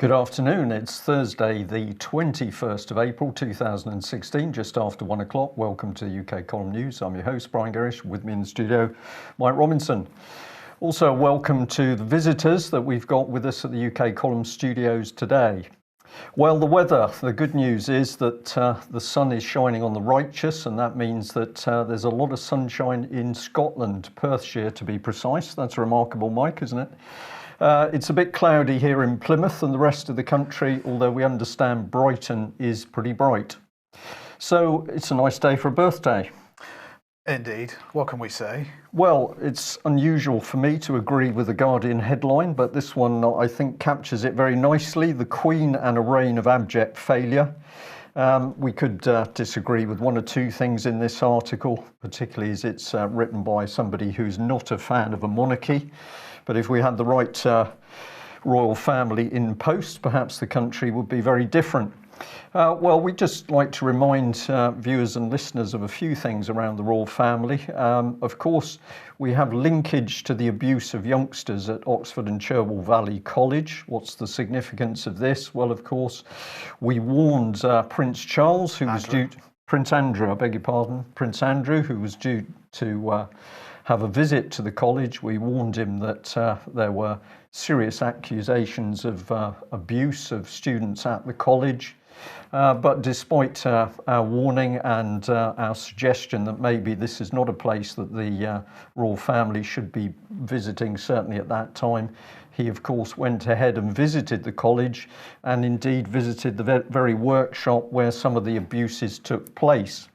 Good afternoon. It's Thursday, the 21st of April 2016, just after 1 o'clock. Welcome to UK Column News. I'm your host, Brian Gerrish. With me in the studio, Mike Robinson. Also, welcome to the visitors that we've got with us at the UK Column studios today. Well, the weather, the good news is that the sun is shining on the righteous, and that means that there's a lot of sunshine in Scotland, Perthshire to be precise. That's remarkable, Mike, isn't it? It's a bit cloudy here in Plymouth and the rest of the country, although we understand Brighton is pretty bright. So it's a nice day for a birthday. Indeed. What can we say? Well, it's unusual for me to agree with the Guardian headline, but this one I think captures it very nicely. The Queen and a reign of abject failure. We could disagree with one or two things in this article, particularly as it's written by somebody who's not a fan of a monarchy. But if we had the right royal family in post, perhaps the country would be very different. Well, we'd just like to remind viewers and listeners of a few things around the royal family. Of course, we have linkage to the abuse of youngsters at Oxford and Cherwell Valley College. What's the significance of this? Well, of course, we warned Prince Charles, who was due... Prince Andrew, I beg your pardon. Prince Andrew, who was due to have a visit to the college. We warned him that there were serious accusations of abuse of students at the college. But despite our warning and our suggestion that maybe this is not a place that the royal family should be visiting, certainly at that time, he of course went ahead and visited the college and indeed visited the very workshop where some of the abuses took place.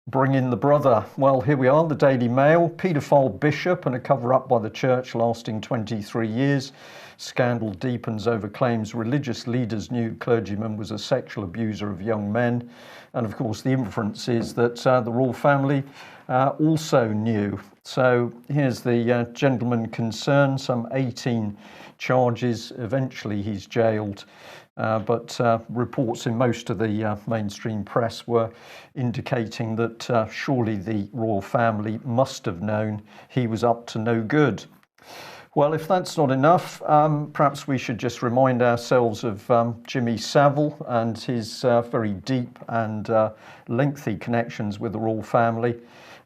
Bring in the brother. Well, here we are, the Daily Mail. Paedophile bishop and a cover-up by the church lasting 23 years. Scandal deepens over claims religious leaders knew clergyman was a sexual abuser of young men. And of course, the inference is that the royal family also knew. So here's the gentleman concerned, some 18 charges. Eventually, he's jailed. But reports in most of the mainstream press were indicating that surely the royal family must have known he was up to no good. Well, if that's not enough, perhaps we should just remind ourselves of Jimmy Savile and his very deep and lengthy connections with the royal family.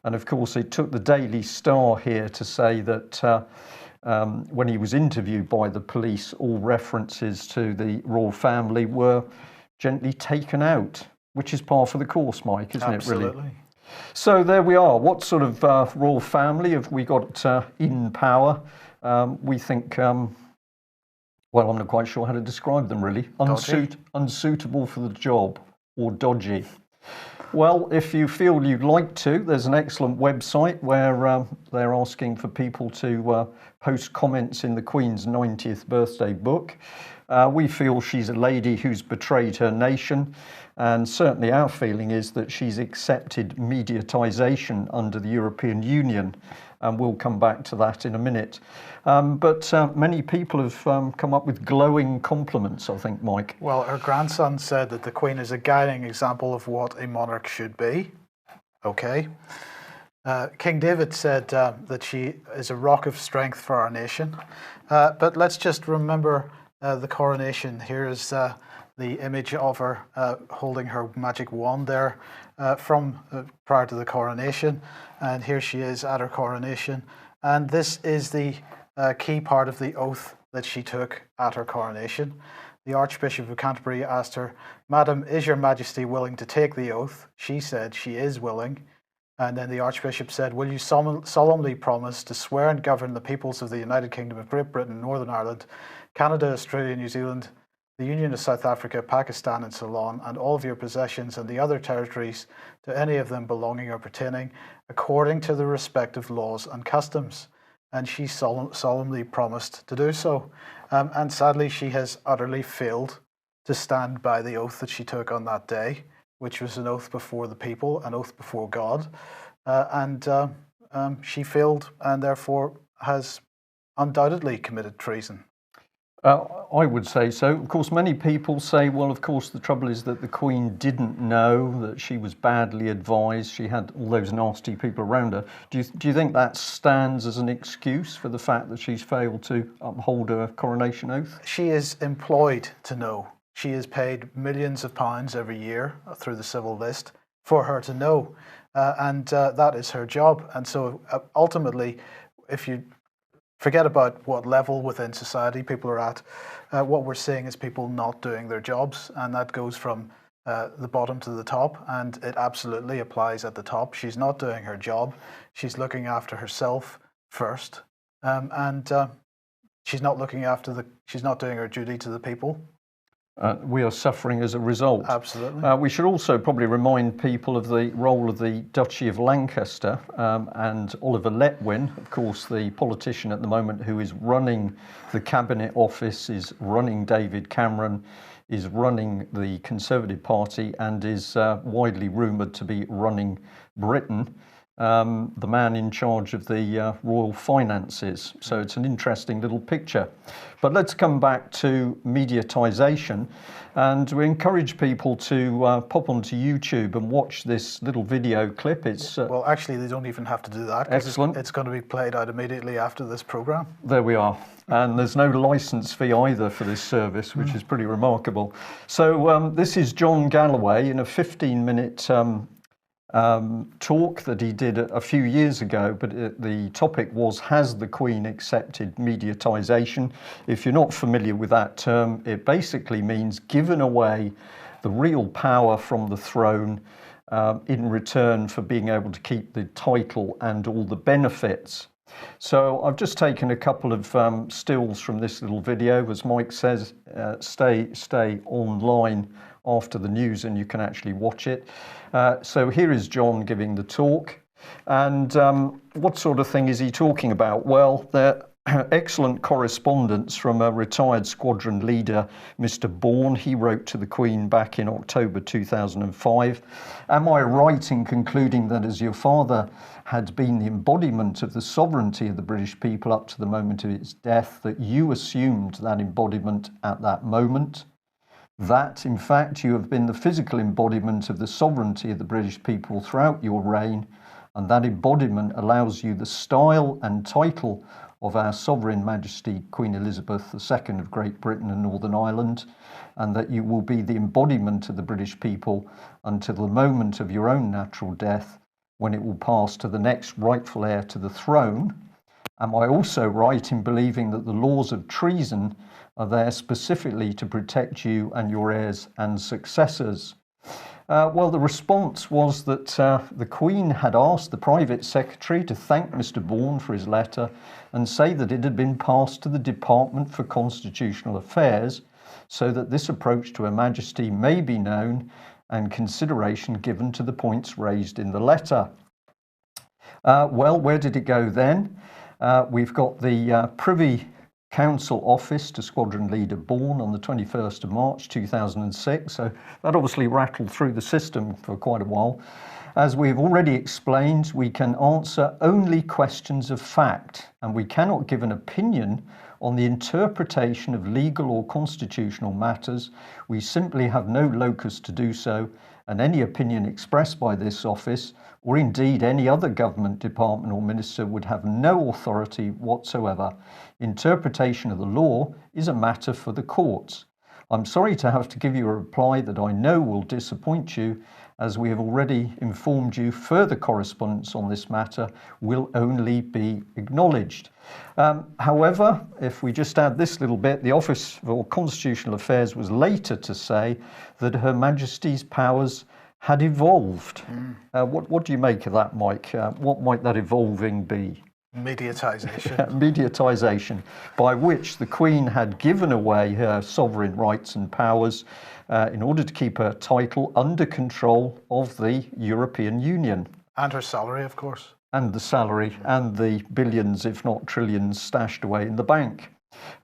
And of course, it took the Daily Star here to say that when he was interviewed by the police, all references to the royal family were gently taken out, which is par for the course, Mike, isn't Absolutely. it, really? So there we are. What sort of royal family have we got in power? We think, well, I'm not quite sure how to describe them, really. Unsuitable for the job, or dodgy. Well, if you feel you'd like to, there's an excellent website where they're asking for people to post comments in the Queen's 90th birthday book. We feel she's a lady who's betrayed her nation, and certainly our feeling is that she's accepted mediatisation under the European Union, and we'll come back to that in a minute. But many people have come up with glowing compliments, I think, Mike. Well, her grandson said that the Queen is a guiding example of what a monarch should be. Okay. King David said that she is a rock of strength for our nation. But let's just remember the coronation. Here is the image of her holding her magic wand there from prior to the coronation. And here she is at her coronation. And this is the key part of the oath that she took at her coronation. The Archbishop of Canterbury asked her, "Madam, is your Majesty willing to take the oath?" She said she is willing. And then the Archbishop said, "Will you solemnly promise to swear and govern the peoples of the United Kingdom of Great Britain, Northern Ireland, Canada, Australia, New Zealand, the Union of South Africa, Pakistan and Ceylon, and all of your possessions and the other territories, to any of them belonging or pertaining, according to the respective laws and customs?" And she solemnly promised to do so. And sadly, she has utterly failed to stand by the oath that she took on that day, which was an oath before the people, an oath before God. She failed and therefore has undoubtedly committed treason. I would say so. Of course, many people say, well, of course, the trouble is that the Queen didn't know, that she was badly advised, she had all those nasty people around her. Do you think that stands as an excuse for the fact that she's failed to uphold her coronation oath? She is employed to know. She is paid millions of pounds every year through the civil list for her to know. And that is her job. And so ultimately, if you forget about what level within society people are at, what we're seeing is people not doing their jobs, and that goes from the bottom to the top, and it absolutely applies at the top. She's not doing her job. She's looking after herself first, and she's not looking after she's not doing her duty to the people. We are suffering as a result. Absolutely. We should also probably remind people of the role of the Duchy of Lancaster and Oliver Letwin, of course, the politician at the moment who is running the Cabinet Office, is running David Cameron, is running the Conservative Party, and is widely rumoured to be running Britain. The man in charge of the royal finances. So it's an interesting little picture. But let's come back to mediatisation, and we encourage people to pop onto YouTube and watch this little video clip. It's well, actually, they don't even have to do that. Excellent. It's going to be played out immediately after this programme. There we are. And there's no licence fee either for this service, which is pretty remarkable. So this is John Galloway in a 15-minute talk that he did a few years ago, but the topic was, has the Queen accepted mediatisation? If you're not familiar with that term, it basically means given away the real power from the throne in return for being able to keep the title and all the benefits. So I've just taken a couple of stills from this little video. As Mike says, stay online after the news and you can actually watch it. So here is John giving the talk. And what sort of thing is he talking about? Well, the excellent correspondence from a retired squadron leader, Mr. Bourne. He wrote to the Queen back in October 2005. Am I right in concluding that as your father had been the embodiment of the sovereignty of the British people up to the moment of its death, that you assumed that embodiment at that moment? That, in fact, you have been the physical embodiment of the sovereignty of the British people throughout your reign, and that embodiment allows you the style and title of our Sovereign Majesty Queen Elizabeth II of Great Britain and Northern Ireland, and that you will be the embodiment of the British people until the moment of your own natural death, when it will pass to the next rightful heir to the throne. Am I also right in believing that the laws of treason are there specifically to protect you and your heirs and successors? Well, the response was that the Queen had asked the private secretary to thank Mr. Bourne for his letter and say that it had been passed to the Department for Constitutional Affairs so that this approach to Her Majesty may be known and consideration given to the points raised in the letter. Well, where did it go then? We've got the Privy Council Office to Squadron Leader Bourne on the 21st of March 2006. So that obviously rattled through the system for quite a while. As we've already explained, we can answer only questions of fact, and we cannot give an opinion on the interpretation of legal or constitutional matters. We simply have no locus to do so, and any opinion expressed by this office, or indeed any other government department or minister, would have no authority whatsoever. Interpretation of the law is a matter for the courts. I'm sorry to have to give you a reply that I know will disappoint you, as we have already informed you further correspondence on this matter will only be acknowledged. However, if we just add this little bit, the Office for Constitutional Affairs was later to say that Her Majesty's powers had evolved. What do you make of that, Mike? What might that evolving be? Mediatisation. Mediatisation, by which the Queen had given away her sovereign rights and powers in order to keep her title under control of the European Union. And her salary, of course. And the salary and the billions, if not trillions, stashed away in the bank.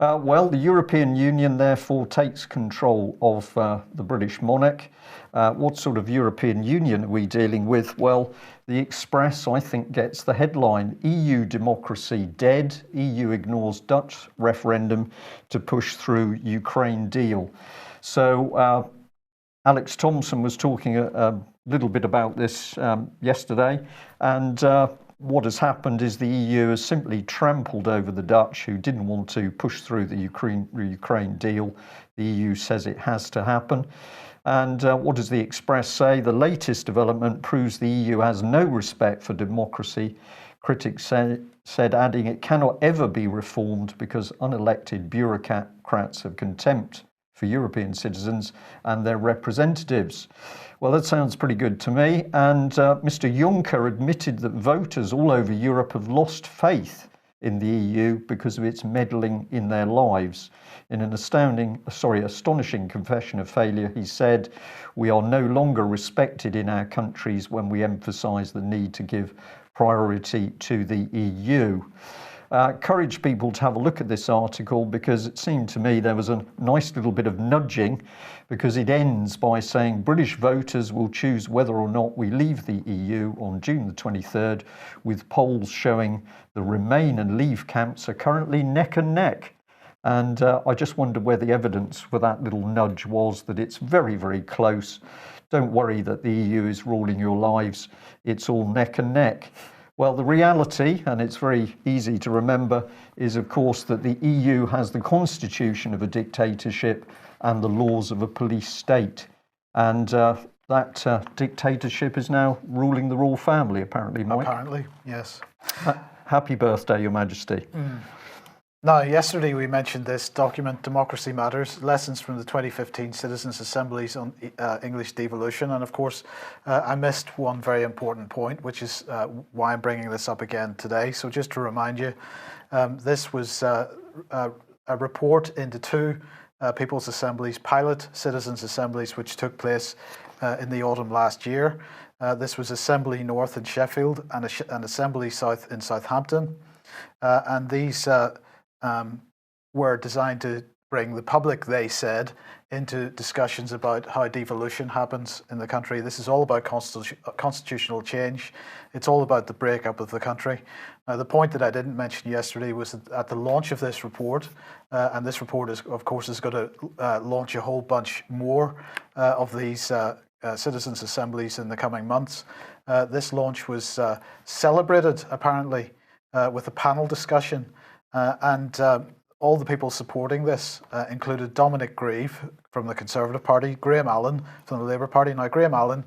Well, the European Union therefore takes control of the British monarch. What sort of European Union are we dealing with? Well, the Express, I think, gets the headline: EU democracy dead. EU ignores Dutch referendum to push through Ukraine deal. So Alex Thompson was talking a little bit about this yesterday, and what has happened is the EU has simply trampled over the Dutch, who didn't want to push through the Ukraine deal. The EU says it has to happen. And what does the Express say? The latest development proves the EU has no respect for democracy. Critics said, adding it cannot ever be reformed because unelected bureaucrats have contempt for European citizens and their representatives. Well, that sounds pretty good to me. And Mr. Juncker admitted that voters all over Europe have lost faith in the EU because of its meddling in their lives. In an astonishing confession of failure, he said, "We are no longer respected in our countries when we emphasise the need to give priority to the EU." Encourage people to have a look at this article, because it seemed to me there was a nice little bit of nudging, because it ends by saying British voters will choose whether or not we leave the EU on June the 23rd, with polls showing the Remain and Leave camps are currently neck and neck. And I just wonder where the evidence for that little nudge was, that it's very, very close. Don't worry that the EU is ruling your lives. It's all neck and neck. Well, the reality, and it's very easy to remember, is of course that the EU has the constitution of a dictatorship and the laws of a police state. And that dictatorship is now ruling the royal family, apparently, Mike. Apparently, yes. Happy birthday, Your Majesty. Now, yesterday we mentioned this document, Democracy Matters, Lessons from the 2015 Citizens' Assemblies on English Devolution. And of course, I missed one very important point, which is why I'm bringing this up again today. So just to remind you, this was a report into two People's Assemblies, pilot citizens' assemblies, which took place in the autumn last year. This was Assembly North in Sheffield and Assembly South in Southampton. And these were designed to bring the public, they said, into discussions about how devolution happens in the country. This is all about constitutional change. It's all about the breakup of the country. Now, the point that I didn't mention yesterday was that at the launch of this report, and this report is, of course, is going to launch a whole bunch more of these citizens' assemblies in the coming months. This launch was celebrated, apparently, with a panel discussion. And all the people supporting this included Dominic Grieve from the Conservative Party, Graham Allen from the Labour Party. Now, Graham Allen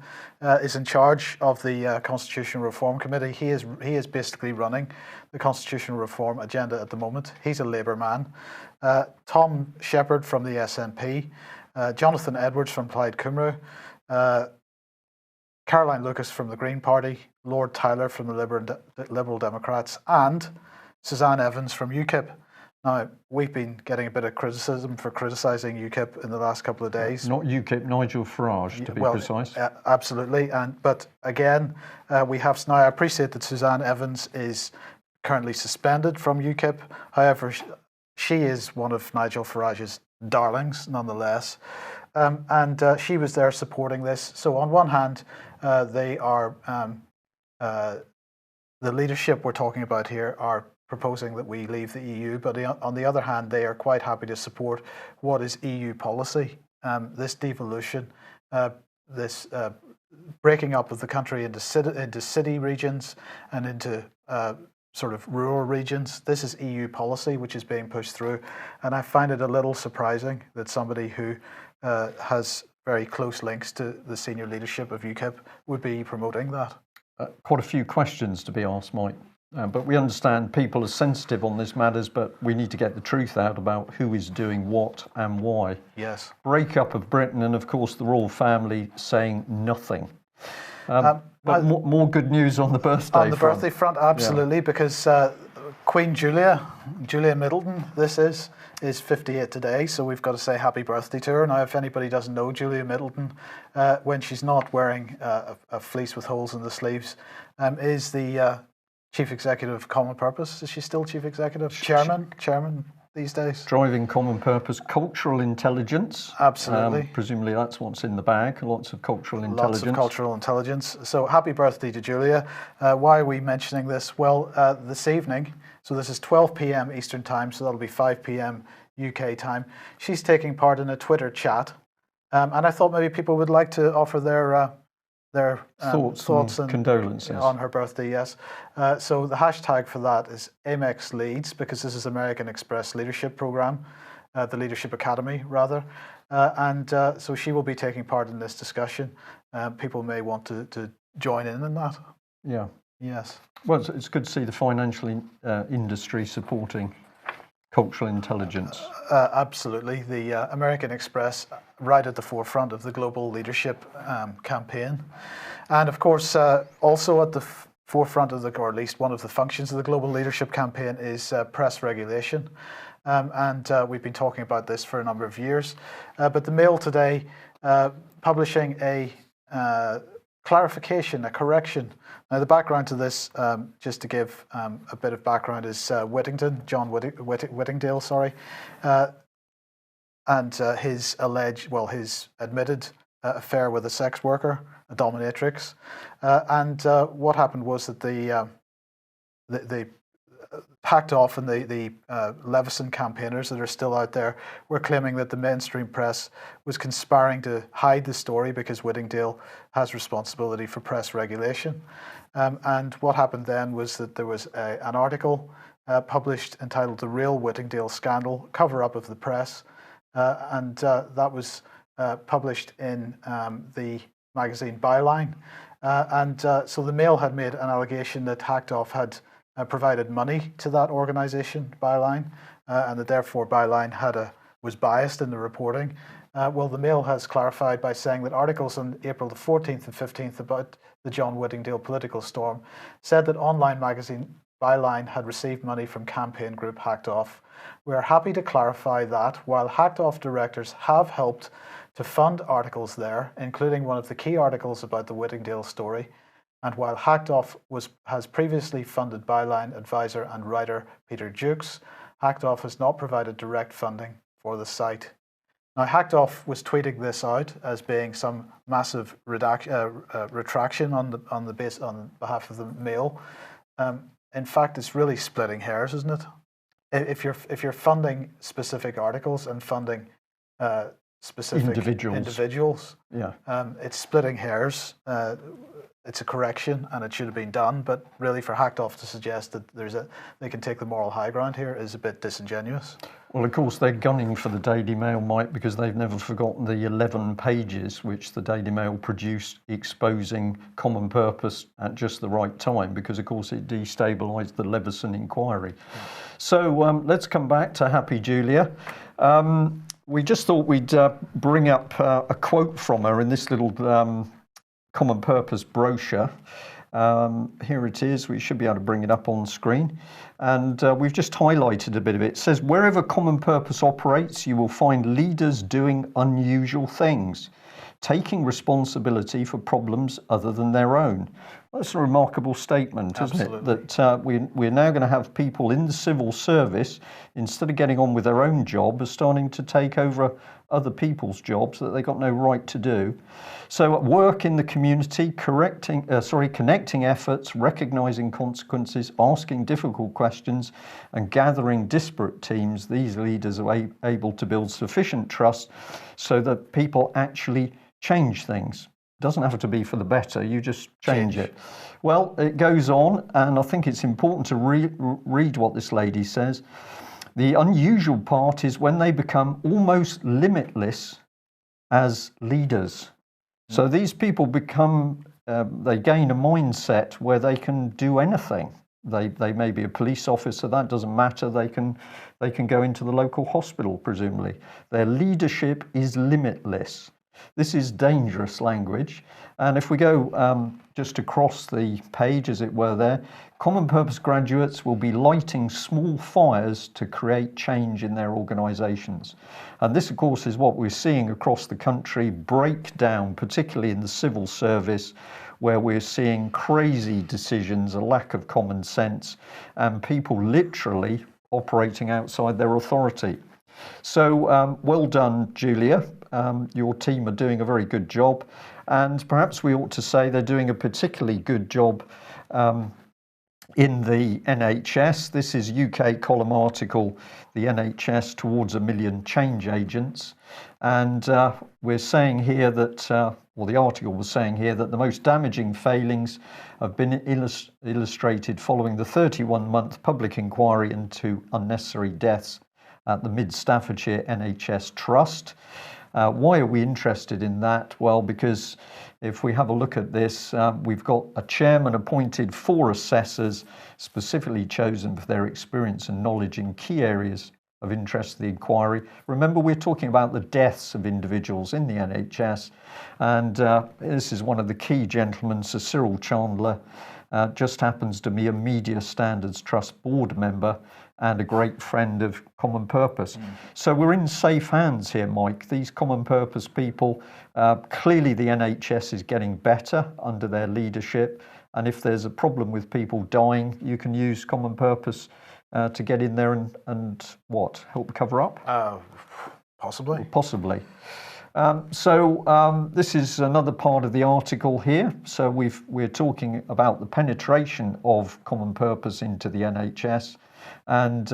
is in charge of the Constitutional Reform Committee. He is basically running the Constitutional Reform agenda at the moment. He's a Labour man. Tom Shepherd from the SNP, Jonathan Edwards from Plaid Cymru, Caroline Lucas from the Green Party, Lord Tyler from the Liberal Democrats, and Suzanne Evans from UKIP. Now, we've been getting a bit of criticism for criticising UKIP in the last couple of days. Not UKIP, Nigel Farage, to be precise. Absolutely. But again, we have now, I appreciate that Suzanne Evans is currently suspended from UKIP. However, she is one of Nigel Farage's darlings, nonetheless. And she was there supporting this. So on one hand, they are, the leadership we're talking about here are proposing that we leave the EU, but on the other hand, they are quite happy to support what is EU policy. This devolution, this breaking up of the country into city regions and into sort of rural regions. This is EU policy which is being pushed through, and I find it a little surprising that somebody who has very close links to the senior leadership of UKIP would be promoting that. Quite a few questions to be asked, Mike. But we understand people are sensitive on this matters, but we need to get the truth out about who is doing what and why. Yes. Breakup of Britain, and of course the royal family saying nothing. But more good news on the birthday front. On the birthday front, absolutely, because Queen Julia Middleton, this is 58 today, so we've got to say happy birthday to her. Now, if anybody doesn't know Julia Middleton, when she's not wearing a fleece with holes in the sleeves, is the Chief Executive of Common Purpose. Is she still Chief Executive? Chairman? these days? Driving common purpose, cultural intelligence. Absolutely. Presumably that's what's in the bag, lots of cultural intelligence. Lots of cultural intelligence. So happy birthday to Julia. Why are we mentioning this? Well, this evening, so this is 12 p.m. Eastern Time, so that'll be 5 p.m. UK time. She's taking part in a Twitter chat, and I thought maybe people would like to offer their thoughts and condolences on her birthday. Yes. So the hashtag for that is Amex Leads, because this is American Express Leadership Program, the Leadership Academy rather, and so she will be taking part in this discussion. People may want to join in that. Yeah. Yes. Well, it's good to see the financial industry supporting cultural intelligence. Absolutely. The American Express right at the forefront of the global leadership campaign. And of course, also at the forefront of or at least one of the functions of the global leadership campaign is press regulation. And we've been talking about this for a number of years. But the Mail today publishing a clarification, a correction. Now, the background to this, just to give a bit of background, is John Whittingdale, sorry, and his his admitted affair with a sex worker, a dominatrix. And what happened was that the Hacked Off and the Leveson campaigners that are still out there were claiming that the mainstream press was conspiring to hide the story because Whittingdale has responsibility for press regulation. And what happened then was that there was an article published entitled "The Real Whittingdale Scandal: Cover-up of the Press," and that was published in the magazine Byline. So the Mail had made an allegation that Hacked Off had provided money to that organisation, Byline, and that therefore Byline was biased in the reporting. Well, the Mail has clarified by saying that articles on April the 14th and 15th about the John Whittingdale political storm said that online magazine Byline had received money from campaign group Hacked Off. We are happy to clarify that while Hacked Off directors have helped to fund articles there, including one of the key articles about the Whittingdale story, and while Hacked Off has previously funded Byline advisor and writer Peter Jukes, Hacked Off has not provided direct funding for the site. Now, Hacked Off was tweeting this out as being some massive retraction on behalf of the Mail. In fact, it's really splitting hairs, isn't it? If you're funding specific articles and funding specific individuals, yeah, it's splitting hairs. It's a correction, and it should have been done. But really, for Hacked Off to suggest that they can take the moral high ground here is a bit disingenuous. Well, of course, they're gunning for the Daily Mail, Mike, because they've never forgotten the 11 pages which the Daily Mail produced exposing common purpose at just the right time, because, of course, it destabilised the Leveson inquiry. Yeah. So let's come back to Happy Julia. We just thought we'd bring up a quote from her in this little common purpose brochure. Here it is. We should be able to bring it up on screen. And we've just highlighted a bit of it. It says, wherever common purpose operates, you will find leaders doing unusual things, taking responsibility for problems other than their own. That's a remarkable statement, isn't Absolutely. it? That we're now going to have people in the civil service, instead of getting on with their own job, are starting to take over other people's jobs that they got no right to do. So work in the community, connecting efforts, recognising consequences, asking difficult questions, and gathering disparate teams. These leaders are able to build sufficient trust so that people actually change things. It doesn't have to be for the better, you just change it. Well, it goes on, and I think it's important to read what this lady says. The unusual part is when they become almost limitless as leaders. So these people become, they gain a mindset where they can do anything. They may be a police officer, that doesn't matter. They can go into the local hospital, presumably. Their leadership is limitless. This is dangerous language. And if we go just across the page, as it were there, common purpose graduates will be lighting small fires to create change in their organisations. And this, of course, is what we're seeing across the country break down, particularly in the civil service, where we're seeing crazy decisions, a lack of common sense, and people literally operating outside their authority. So well done, Julia. Your team are doing a very good job, and perhaps we ought to say they're doing a particularly good job in the NHS. This is UK column article, the NHS towards 1 million change agents. And we're saying here that, well, the article was saying here that the most damaging failings have been illustrated following the 31-month public inquiry into unnecessary deaths at the Mid Staffordshire NHS Trust. Why are we interested in that? Well, because if we have a look at this, we've got a chairman appointed 4 assessors specifically chosen for their experience and knowledge in key areas of interest to the inquiry. Remember, we're talking about the deaths of individuals in the NHS, and this is one of the key gentlemen, Sir Cyril Chandler, just happens to be a Media Standards Trust board member and a great friend of Common Purpose. So we're in safe hands here, Mike. These Common Purpose people, clearly the NHS is getting better under their leadership, and if there's a problem with people dying, you can use Common Purpose to get in there and what, help cover up? Possibly. Possibly. So this is another part of the article here. So we're talking about the penetration of Common Purpose into the NHS, and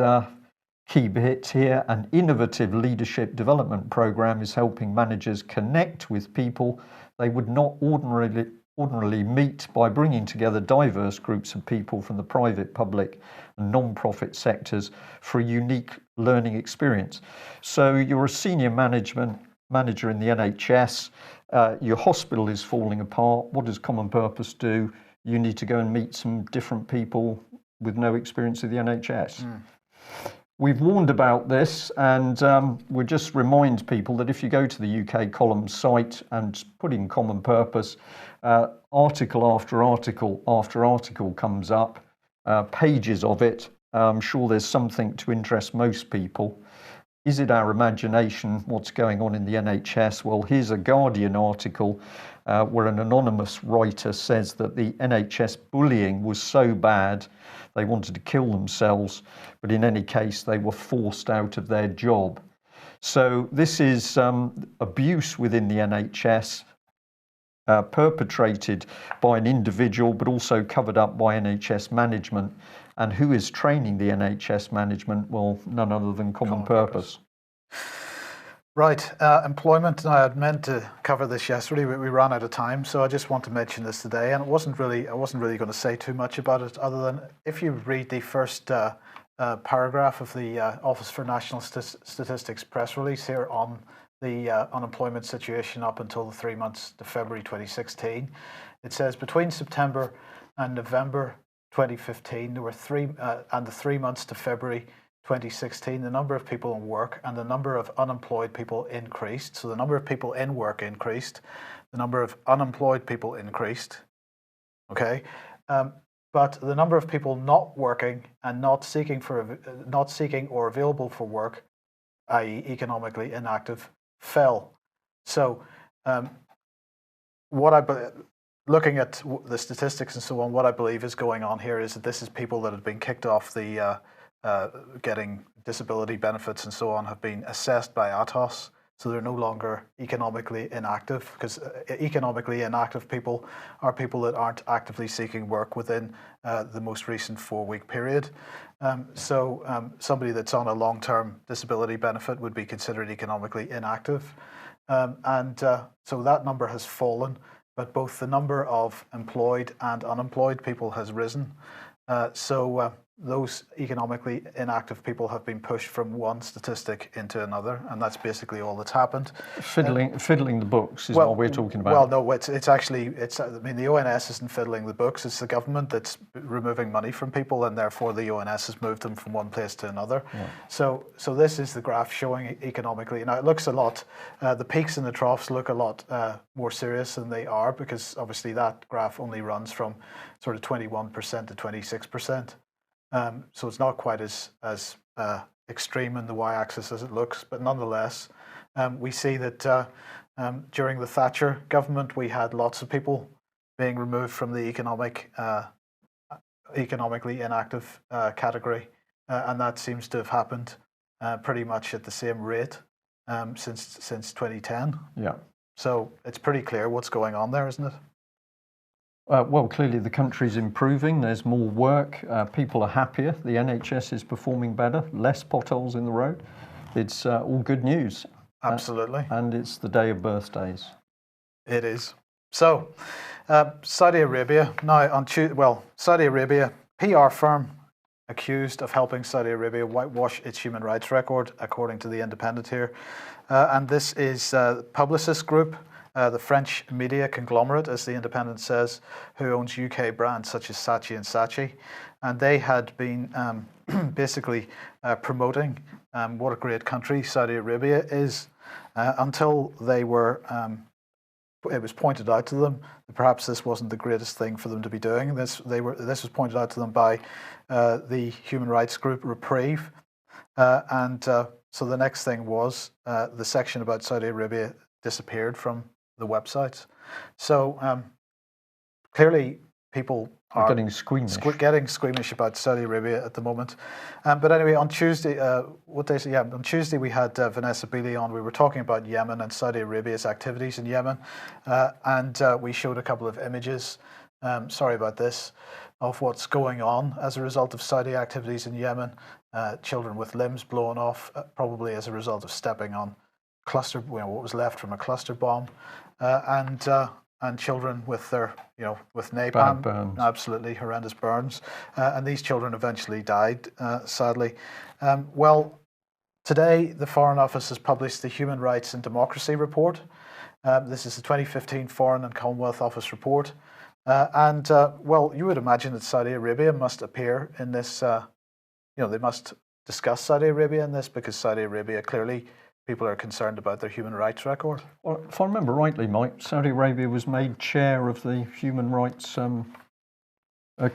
key bit here, an innovative leadership development program is helping managers connect with people they would not ordinarily meet by bringing together diverse groups of people from the private, public and non-profit sectors for a unique learning experience. So you're a senior manager in the NHS, your hospital is falling apart. What does Common Purpose do? You need to go and meet some different people with no experience of the NHS. We've warned about this, and we just remind people that if you go to the UK column site and put in Common Purpose, article after article after article comes up, pages of it. I'm sure there's something to interest most people. Is it our imagination what's going on in the NHS? Well, here's a Guardian article where an anonymous writer says that the NHS bullying was so bad they wanted to kill themselves, but in any case they were forced out of their job. So this is abuse within the NHS, perpetrated by an individual but also covered up by NHS management. And who is training the NHS management? Well, none other than Common Purpose. Right, employment. Now, I'd meant to cover this yesterday, but we ran out of time, so I just want to mention this today. And I wasn't really going to say too much about it, other than if you read the first paragraph of the Office for National Statistics press release here on the unemployment situation up until the 3 months to February 2016, it says between September and November 2015, there were and the 3 months to February 2016, the number of people in work and the number of unemployed people increased. So the number of people in work increased, the number of unemployed people increased. Okay, but the number of people not working and not seeking or available for work, i.e., economically inactive, fell. So, looking at the statistics and so on, what I believe is going on here is that this is people that have been kicked off the getting disability benefits and so on, have been assessed by ATOS, so they're no longer economically inactive, because economically inactive people are people that aren't actively seeking work within the most recent 4-week period. So somebody that's on a long-term disability benefit would be considered economically inactive. So that number has fallen, but both the number of employed and unemployed people has risen. Those economically inactive people have been pushed from one statistic into another, and that's basically all that's happened. Fiddling the books is what we're talking about. Well, no, it's actually, I mean, the ONS isn't fiddling the books, it's the government that's removing money from people, and therefore the ONS has moved them from one place to another. Yeah. So this is the graph showing economically. Now, it looks a lot, the peaks and the troughs look a lot more serious than they are, because obviously that graph only runs from sort of 21% to 26%. So it's not quite as extreme in the y-axis as it looks, but nonetheless, we see that during the Thatcher government, we had lots of people being removed from the economically inactive category. and that seems to have happened pretty much at the same rate since 2010. Yeah. So it's pretty clear what's going on there, isn't it? Well, clearly the country's improving. There's more work. People are happier. The NHS is performing better. Less potholes in the road. It's all good news. Absolutely. And it's the day of birthdays. It is. So, Saudi Arabia now Saudi Arabia PR firm accused of helping Saudi Arabia whitewash its human rights record, according to the Independent here, and this is Publicis Group. The French media conglomerate, as the Independent says, who owns UK brands such as Saatchi and Saatchi, and they had been basically promoting what a great country Saudi Arabia is until they were. It was pointed out to them that perhaps this wasn't the greatest thing for them to be doing. This was pointed out to them by the human rights group Reprieve, and so the next thing was the section about Saudi Arabia disappeared from the websites. So clearly people are getting squeamish about Saudi Arabia at the moment. But anyway, on Tuesday, on Tuesday we had Vanessa Beeley on. We were talking about Yemen and Saudi Arabia's activities in Yemen, and we showed a couple of images. Sorry about this, of what's going on as a result of Saudi activities in Yemen. Children with limbs blown off, probably as a result of stepping on what was left from a cluster bomb, and children with their, with napalm, burns. Absolutely horrendous burns, and these children eventually died, sadly. Well, today the Foreign Office has published the Human Rights and Democracy Report. This is the 2015 Foreign and Commonwealth Office report, and you would imagine that Saudi Arabia must appear in this. They must discuss Saudi Arabia in this, because Saudi Arabia clearly. People are concerned about their human rights record. Well, if I remember rightly, Mike, Saudi Arabia was made chair of the Human Rights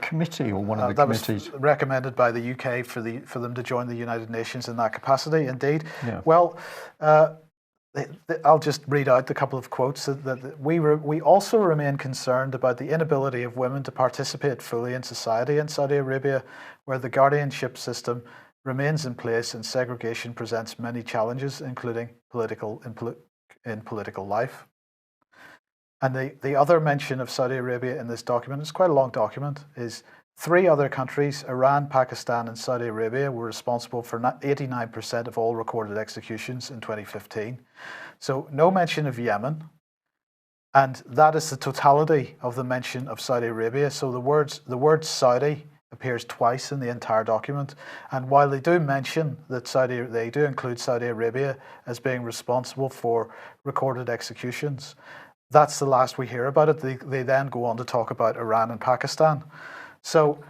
Committee, or one of the committees. That was recommended by the UK for them to join the United Nations in that capacity. Indeed. Yeah. Well, I'll just read out a couple of quotes. That we also remain concerned about the inability of women to participate fully in society in Saudi Arabia, where the guardianship system remains in place and segregation presents many challenges, including political life. And the other mention of Saudi Arabia in this document, it's quite a long document, is 3 other countries, Iran, Pakistan and Saudi Arabia, were responsible for 89% of all recorded executions in 2015. So no mention of Yemen, and that is the totality of the mention of Saudi Arabia. So the word Saudi appears twice in the entire document, and while they do mention that they do include Saudi Arabia as being responsible for recorded executions, that's the last we hear about it. They then go on to talk about Iran and Pakistan. So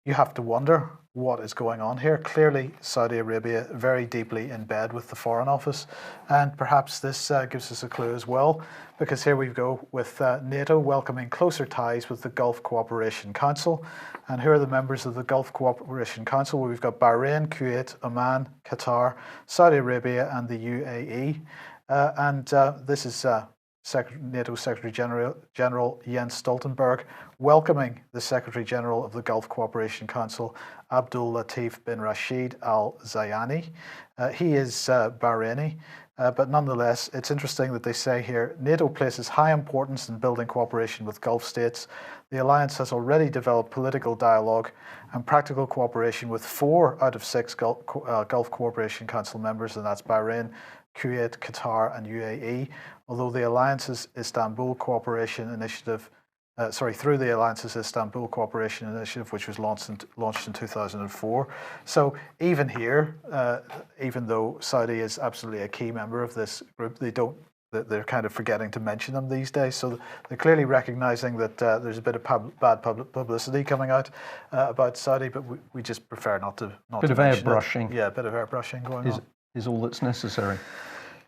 you have to wonder what is going on here. Clearly, Saudi Arabia very deeply in bed with the Foreign Office, and perhaps this gives us a clue as well, because here we go with NATO welcoming closer ties with the Gulf Cooperation Council. And who are the members of the Gulf Cooperation Council? Well, we've got Bahrain, Kuwait, Oman, Qatar, Saudi Arabia and the UAE. And this is NATO Secretary General Jens Stoltenberg welcoming the Secretary General of the Gulf Cooperation Council, Abdul Latif bin Rashid Al Zayani. He is Bahraini, but nonetheless, it's interesting that they say here, NATO places high importance in building cooperation with Gulf states. The alliance has already developed political dialogue and practical cooperation with 4 out of 6 Gulf Cooperation Council members, and that's Bahrain, Kuwait, Qatar and UAE, although the Alliance's Istanbul Cooperation Initiative, through the Alliance's Istanbul Cooperation Initiative, which was launched in 2004. So even here, even though Saudi is absolutely a key member of this group, they're kind of forgetting to mention them these days. So they're clearly recognizing that there's a bit of bad publicity coming out about Saudi, but we just prefer not to mention it. Bit of airbrushing. Yeah, a bit of airbrushing going on. Is all that's necessary.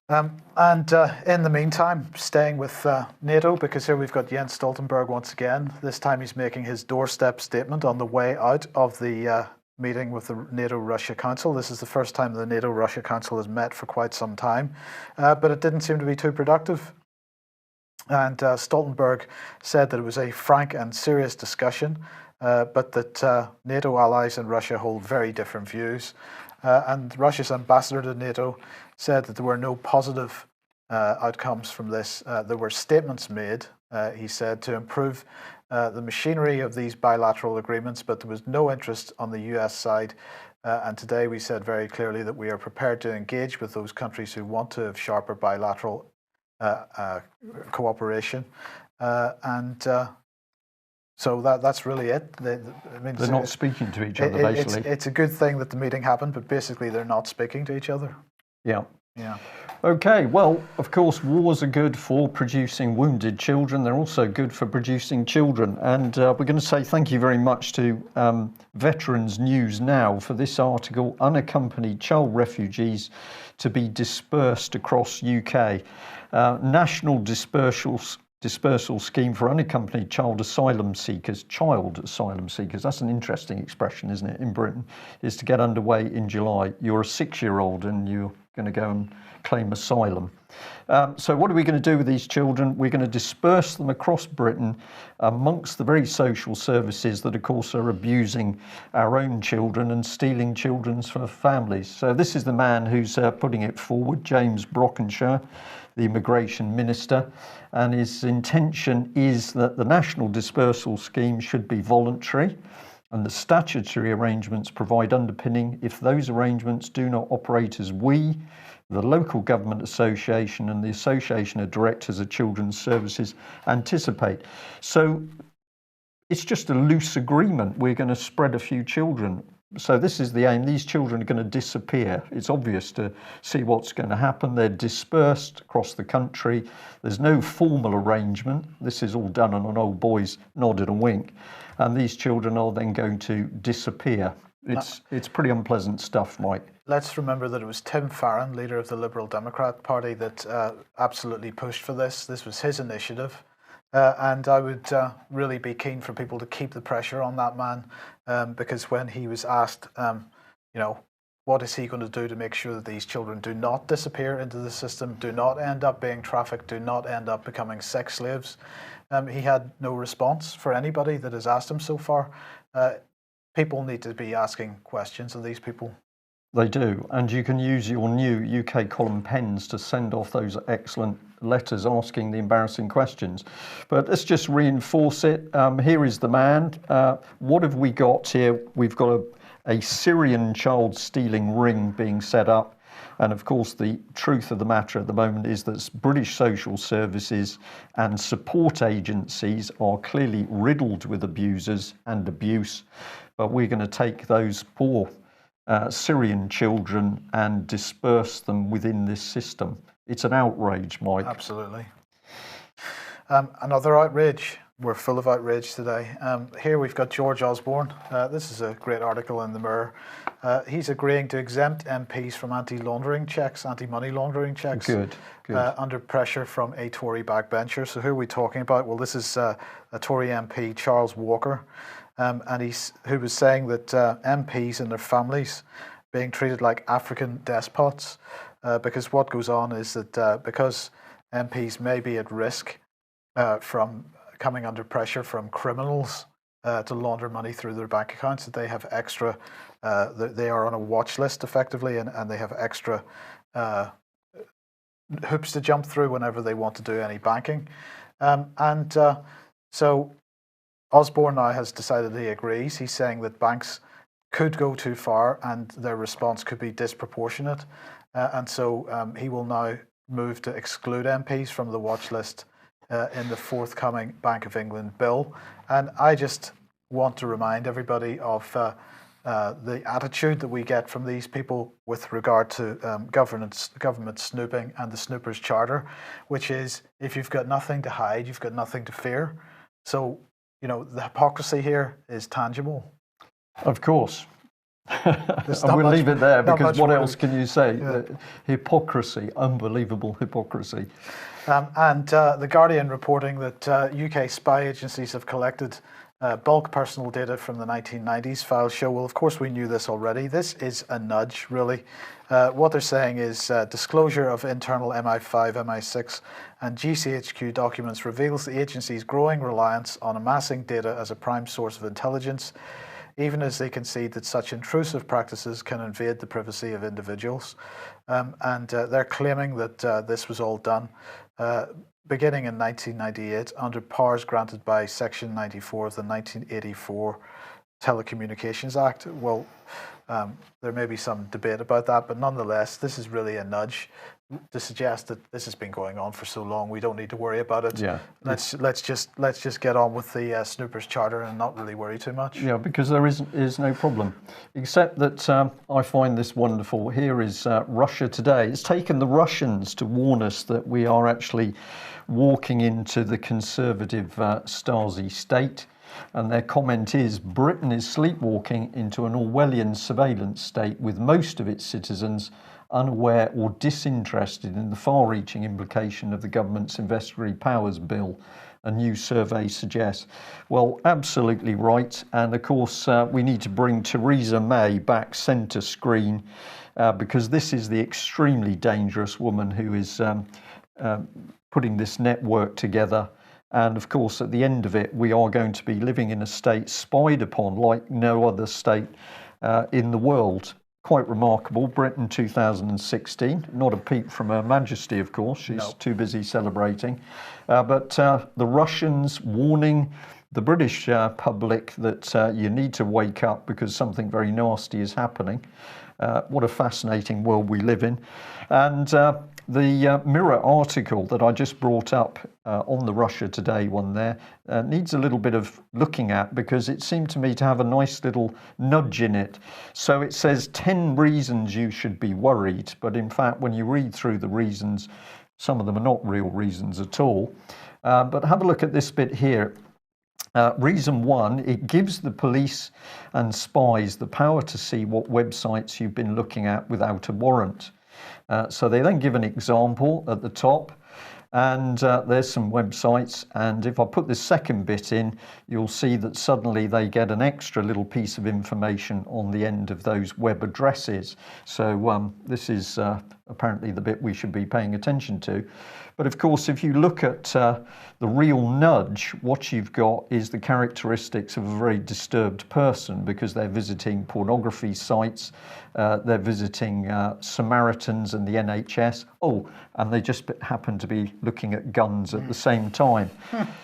And in the meantime, staying with NATO, because here we've got Jens Stoltenberg once again. This time he's making his doorstep statement on the way out of the meeting with the NATO-Russia Council. This is the first time the NATO-Russia Council has met for quite some time, but it didn't seem to be too productive. And Stoltenberg said that it was a frank and serious discussion but that NATO allies and Russia hold very different views. And Russia's ambassador to NATO said that there were no positive outcomes from this. There were statements made, he said, to improve the machinery of these bilateral agreements, but there was no interest on the US side. And today we said very clearly that we are prepared to engage with those countries who want to have sharper bilateral cooperation. So that's really it. They're not speaking to each other, basically. It's a good thing that the meeting happened, but basically they're not speaking to each other. Yeah. Yeah. Okay, well, of course, wars are good for producing wounded children. They're also good for producing children. And we're going to say thank you very much to Veterans News Now for this article, Unaccompanied Child Refugees to be Dispersed Across UK. National Dispersal Scheme for Unaccompanied Child Asylum Seekers, that's an interesting expression, isn't it, in Britain, is to get underway in July. You're a 6-year-old and you're going to go and claim asylum. So what are we going to do with these children? We're going to disperse them across Britain amongst the very social services that, of course, are abusing our own children and stealing children's from families. So this is the man who's putting it forward, James Brockenshire, the immigration minister, and his intention is that the national dispersal scheme should be voluntary and the statutory arrangements provide underpinning if those arrangements do not operate as we, the local government association and the Association of Directors of Children's Services anticipate. So it's just a loose agreement. We're going to spread a few children. So this is the aim. These children are going to disappear. It's obvious to see what's going to happen. They're dispersed across the country. There's no formal arrangement. This is all done on an old boy's nod and a wink. And these children are then going to disappear. It's pretty unpleasant stuff, Mike. Let's remember that it was Tim Farron, leader of the Liberal Democrat Party, that absolutely pushed for this. This was his initiative. And I would really be keen for people to keep the pressure on that man, because when he was asked, what is he going to do to make sure that these children do not disappear into the system, do not end up being trafficked, do not end up becoming sex slaves, he had no response for anybody that has asked him so far. People need to be asking questions of these people. They do, and you can use your new ukcolumn pens to send off those excellent letters asking the embarrassing questions. But let's just reinforce it. Here is the man. What have we got here? We've got a Syrian child stealing ring being set up. And of course, the truth of the matter at the moment is that British social services and support agencies are clearly riddled with abusers and abuse. But we're going to take those poor Syrian children and disperse them within this system. It's an outrage, Mike. Absolutely. Another outrage. We're full of outrage today. Here we've got George Osborne. This is a great article in the Mirror. He's agreeing to exempt MPs from anti-money laundering checks. Good. Under pressure from a Tory backbencher. So who are we talking about? Well, this is a Tory MP, Charles Walker. And who was saying that MPs and their families being treated like African despots, because what goes on is that because MPs may be at risk from coming under pressure from criminals to launder money through their bank accounts, that they have extra, they are on a watch list effectively, and they have extra hoops to jump through whenever they want to do any banking. So Osborne now has decided he agrees. He's saying that banks could go too far and their response could be disproportionate. And so he will now move to exclude MPs from the watch list in the forthcoming Bank of England bill. And I just want to remind everybody of the attitude that we get from these people with regard to government snooping and the Snoopers Charter, which is if you've got nothing to hide, you've got nothing to fear. So, the hypocrisy here is tangible. Of course. We'll leave it there because what else can you say? Yeah. Hypocrisy, unbelievable hypocrisy. And The Guardian reporting that UK spy agencies have collected Bulk personal data from the 1990s files show, well, of course we knew this already. This is a nudge, really. What they're saying is disclosure of internal MI5, MI6 and GCHQ documents reveals the agency's growing reliance on amassing data as a prime source of intelligence, even as they concede that such intrusive practices can invade the privacy of individuals. They're claiming that this was all done beginning in 1998 under powers granted by Section 94 of the 1984 Telecommunications Act. Well, there may be some debate about that, but nonetheless, this is really a nudge to suggest that this has been going on for so long. We don't need to worry about it. Yeah. Let's just get on with the Snoopers Charter and not really worry too much. Yeah, because there is no problem, except that I find this wonderful. Here is Russia Today. It's taken the Russians to warn us that we are actually walking into the conservative Stasi state. And their comment is, Britain is sleepwalking into an Orwellian surveillance state with most of its citizens unaware or disinterested in the far-reaching implication of the government's investigatory powers bill, a new survey suggests. Well, absolutely right. And of course, we need to bring Theresa May back centre screen because this is the extremely dangerous woman who is putting this network together. And of course, at the end of it, we are going to be living in a state spied upon like no other state in the world. Quite remarkable. Britain 2016, not a peep from Her Majesty, of course. She's too busy celebrating. But the Russians warning the British public that you need to wake up because something very nasty is happening. What a fascinating world we live in. And the Mirror article that I just brought up on the Russia Today one there needs a little bit of looking at because it seemed to me to have a nice little nudge in it. So it says 10 reasons you should be worried, but in fact when you read through the reasons, some of them are not real reasons at all. But have a look at this bit here. Reason 1, it gives the police and spies the power to see what websites you've been looking at without a warrant. So they then give an example at the top, and there's some websites, and if I put this second bit in, you'll see that suddenly they get an extra little piece of information on the end of those web addresses. So this is apparently the bit we should be paying attention to. But of course, if you look at the real nudge, what you've got is the characteristics of a very disturbed person because they're visiting pornography sites, they're visiting Samaritans and the NHS. Oh, and they just happen to be looking at guns at the same time.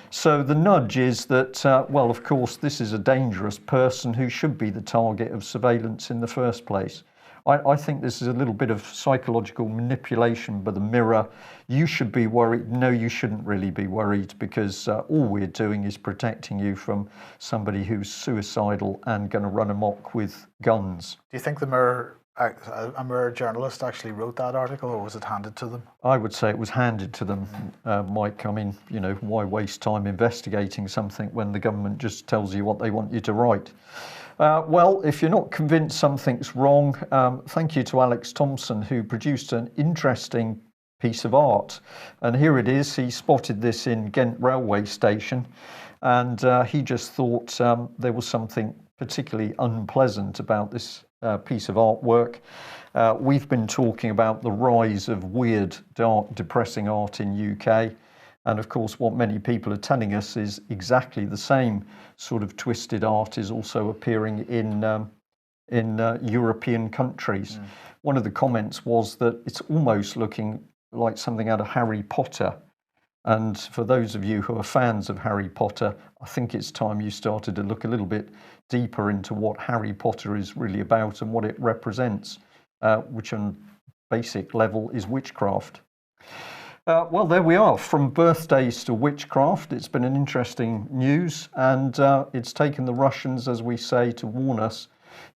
So the nudge is that, well, of course, this is a dangerous person who should be the target of surveillance in the first place. I think this is a little bit of psychological manipulation by the Mirror. You should be worried. No, you shouldn't really be worried because all we're doing is protecting you from somebody who's suicidal and going to run amok with guns. Do you think the Mirror, a Mirror journalist actually wrote that article, or was it handed to them? I would say it was handed to them, Mike. I mean, you know, why waste time investigating something when the government just tells you what they want you to write? Well, if you're not convinced something's wrong, thank you to Alex Thompson, who produced an interesting piece of art. And here it is. He spotted this in Ghent railway station, and he just thought there was something particularly unpleasant about this piece of artwork. We've been talking about the rise of weird, dark, depressing art in UK. And of course, what many people are telling us is exactly the same sort of twisted art is also appearing in European countries. One of the comments was that it's almost looking like something out of Harry Potter. And for those of you who are fans of Harry Potter, I think it's time you started to look a little bit deeper into what Harry Potter is really about and what it represents, which on basic level is witchcraft. Well, there we are. From birthdays to witchcraft, it's been an interesting news, and it's taken the Russians, as we say, to warn us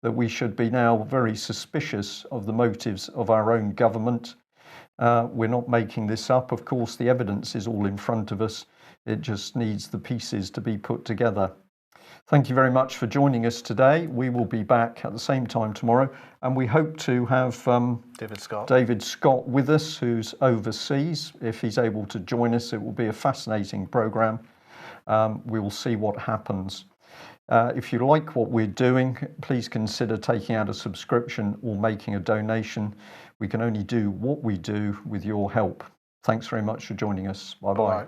that we should be now very suspicious of the motives of our own government. We're not making this up. Of course, the evidence is all in front of us. It just needs the pieces to be put together. Thank you very much for joining us today. We will be back at the same time tomorrow, and we hope to have David Scott with us, who's overseas. If he's able to join us, it will be a fascinating programme. We will see what happens. If you like what we're doing, please consider taking out a subscription or making a donation. We can only do what we do with your help. Thanks very much for joining us. Bye-bye. Bye.